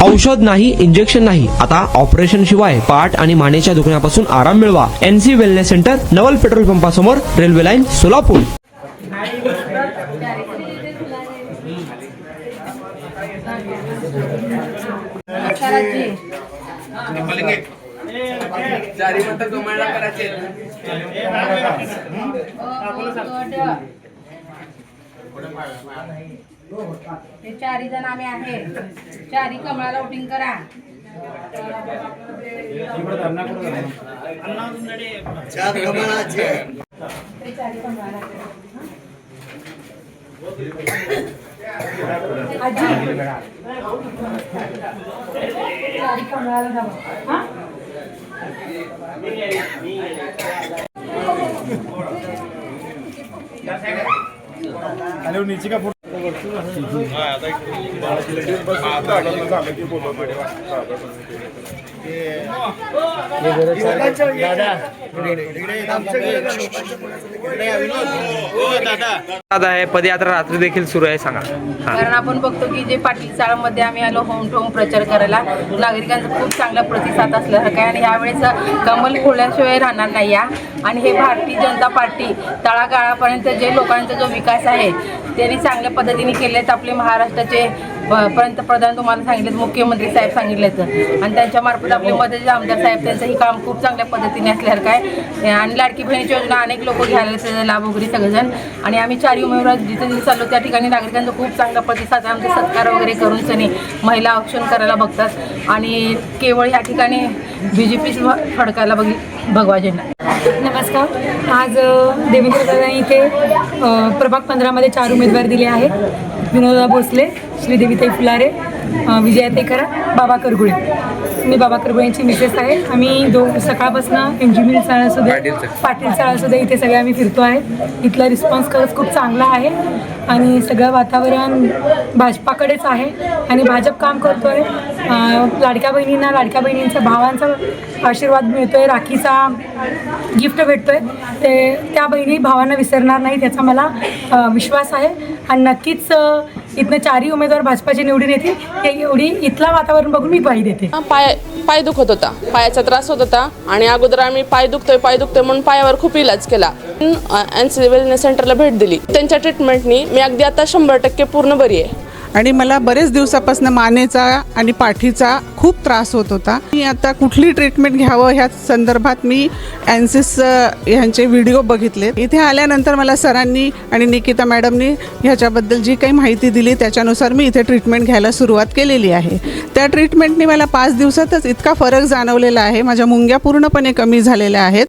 औषध नाही, इंजेक्शन नाही, आता ऑपरेशन शिवाय पाठ आणि मानेच्या दुखण्यापासून आराम मिळवा. NC वेलनेस सेंटर, नवल पेट्रोल पंपासमोर, रेल्वे लाईन, सोलापूर. हे चारी जण आम्ही आहे. चारी कमळाला वोटिंग करा. आजी चारी कमळाला जावा. हॅलो नीचे का दादा हे पदयात्रा रात्री देखील सुरू आहे, सांगा. कारण आपण बघतो की जे पाटील चाळामध्ये आम्ही आलो होम टू होम प्रचार करायला, नागरिकांचा खूप चांगला प्रतिसाद असल्यासारखं आहे. आणि यावेळेस कमल खोळल्याशिवाय राहणार नाही या. आणि हे भारतीय जनता पार्टी तळागाळापर्यंत जे लोकांचा जो विकास आहे त्यांनी चांगल्या पद्धतीने केलेत. आपले महाराष्ट्राचे पंतप्रधान तुम्हाला सांगितलेत, मुख्यमंत्री साहेब सांगितलेत, आणि त्यांच्यामार्फत आपले मदतीचे आमदार साहेब त्यांचंही काम खूप चांगल्या पद्धतीने असल्यासारखं आहे. आणि लाडकी बहिणीची योजना अनेक लोक घ्यायला त्याचा लाभ वगैरे सगळेजण. आणि आम्ही चारही उमेदवार जिथे जिथे चाललो त्या ठिकाणी नागरिकांचा खूप चांगला प्रतिसाद आहे. आमचे सत्कार वगैरे करून सनी महिला औक्षण करायला बघतात. आणि केवळ या ठिकाणी BJP फडकायला भगवा झेंडा. नमस्कार. आज देवेंद्र दादा इथे प्रभाग 15मध्ये 4 उमेदवार दिले आहेत. विनोदा भोसले, श्रीदेवीताई फुलारे, विजयाताई खरा, बाबा करगुळे. मी बाबा करगुळेंची मिसेस आहे. आम्ही सकाळपासून MG मिल चाळासुद्धा, पाटील चाळासुद्धा इथे सगळे आम्ही फिरतो आहे. इथला रिस्पॉन्स खरंच खूप चांगला आहे आणि सगळं वातावरण भाजपाकडेच आहे आणि भाजप काम करतो आहे. लाडक्या बहिणींना, लाडक्या बहिणींचा भावांचा आशीर्वाद मिळतो आहे, राखीचा गिफ्ट भेटतो आहे. ते त्या बहिणी भावांना विसरणार नाही त्याचा मला विश्वास आहे. आणि नक्कीच इथनं 4ही उमेदवार भाजपाचे निवडून येतील हे एवढी इथला वातावरण बघून मी ग्वाही देते. पाय दुखत होता, पायाचा त्रास होत होता आणि अगोदर आम्ही पाय दुखतोय म्हणून पायावर खूप इलाज केला. NC वेलनेस सेंटरला भेट दिली. त्यांच्या ट्रीटमेंटनी मी अगदी आता 100% पूर्ण बरी आहे. आणि मला बरेच दिवसापासून मानेचा आणि पाठीचा खूप त्रास होत होता. मी आता कुठली ट्रीटमेंट घ्यावं ह्या संदर्भात मी NCS ह्यांचे व्हिडिओ बघितले. इथे आल्यानंतर मला सरांनी आणि निकिता मॅडमनी ह्याच्याबद्दल जी काही माहिती दिली त्याच्यानुसार मी इथे ट्रीटमेंट घ्यायला सुरुवात केलेली आहे. त्या ट्रीटमेंटनी मला 5 दिवसातच इतका फरक जाणवलेला आहे. माझ्या मुंग्या पूर्णपणे कमी झालेल्या आहेत.